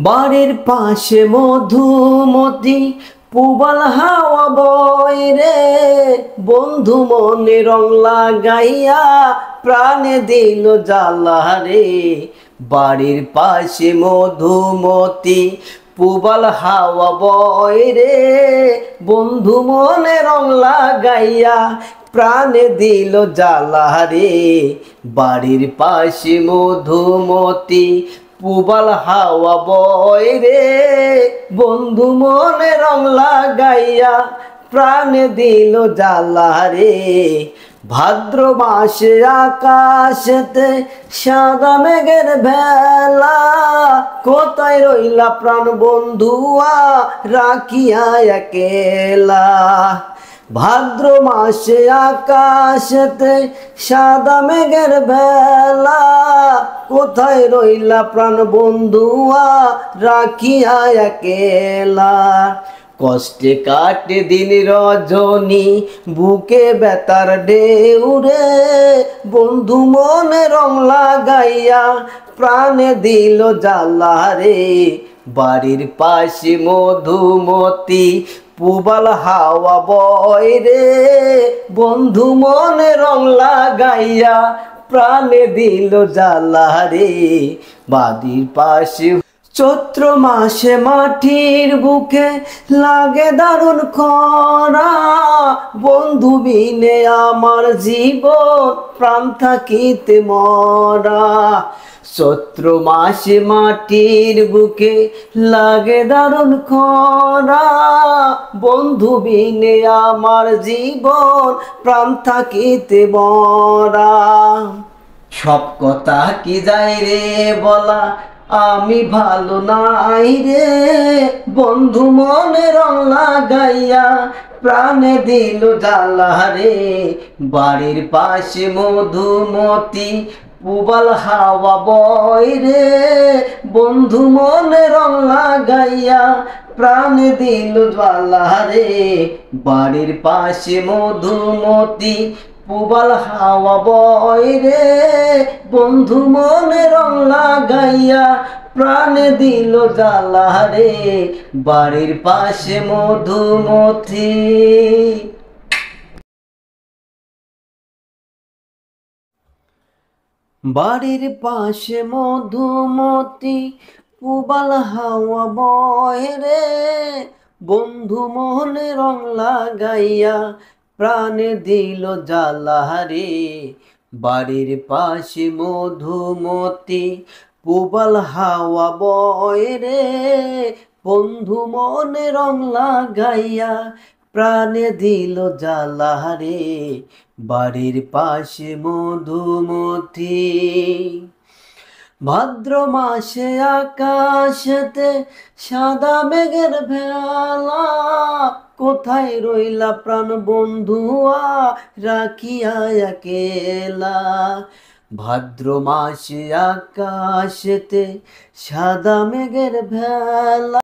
বাড়ির পাশে মধুমতি পুবাল হাওয়া বয় রে, বন্ধু মনে রং লাগাইয়া প্রাণে দিল জ্বালা রে। বাড়ির পাশে মধুমতি পুবাল হাওয়া বয় রে, বন্ধু মনে রং লাগাইয়া প্রাণে দিল জ্বালা রে। বাড়ির পাশে মধুমতি পুবাল হাওয়া বয় রে, বন্ধু মনে রং লাগাইয়া প্রাণে দিল জ্বালা রে। ভাদ্র মাসে আকাশেতে সাদা মেঘের ভেলা, কোথায় রইলা প্রাণ বন্ধুয়া রাখিয়া একেলা। ভাদ্র মাসে আকাশেতে সাদা মেঘের ভেলা, কোথায় রইলা প্রাণ বন্ধুয়া রাখিয়া একেলা। কষ্টে কাটে দিন রজনী বুকে বেতার ঢেউরে, বন্ধু মনে রং লাগাইয়া প্রাণে দিল জ্বালা রে। বাড়ির পাশে মধুমতি পুবাল হাওয়া বয় রে, বন্ধু মনে রং লাগাইয়া প্রাণে দিল জ্বালা রে। বাড়ির পাশে চৈত্র মাসে মাটির বুকে লাগে দারুণ খরা, বন্ধু বিনে আমার জীবন প্রাণ থাকিতে মরা। চৈত্র মাসে মাটির বুকে লাগে দারুণ খরা, বন্ধু বিনে আমার জীবন প্রাণ থাকিতে মরা। সব কথা কি যায় রে বলা, আমি ভালো নাই রে, বন্ধু মনে রং লাগাইয়া প্রাণে দিল জ্বালা রে। বাড়ির পাশে মধুমতি পুবাল হাওয়া বয় রে, বন্ধু মনে রং লাগাইয়া প্রাণে দিল জ্বালা রে। বাড়ির পাশে মধুমতি পুবাল হাওয়া বয় রে, বন্ধু মনে রং লাগাইয়া প্রাণে দিল জ্বালা রে। বাড়ির পাশে মধুমতি। বাড়ির পাশে মধুমতি পুবাল হাওয়া বয় রে, বন্ধু মনে রং লাগাইয়া প্রাণে দিল জ্বালা রে। বাড়ির পাশে মধুমতি পুবাল হাওয়া বয় রে, বন্ধু মনে রং লাগাইয়া প্রাণে দিল জ্বালা রে। বাড়ির পাশে মধুমতি। ভাদ্র মাসে আকাশেতে সাদা মেঘের ভেলা, কোথায় রইলা প্রাণ বন্ধুয়া রাখিয়া একেলা। ভাদ্র মাসে আকাশেতে সাদা মেঘের ভেলা।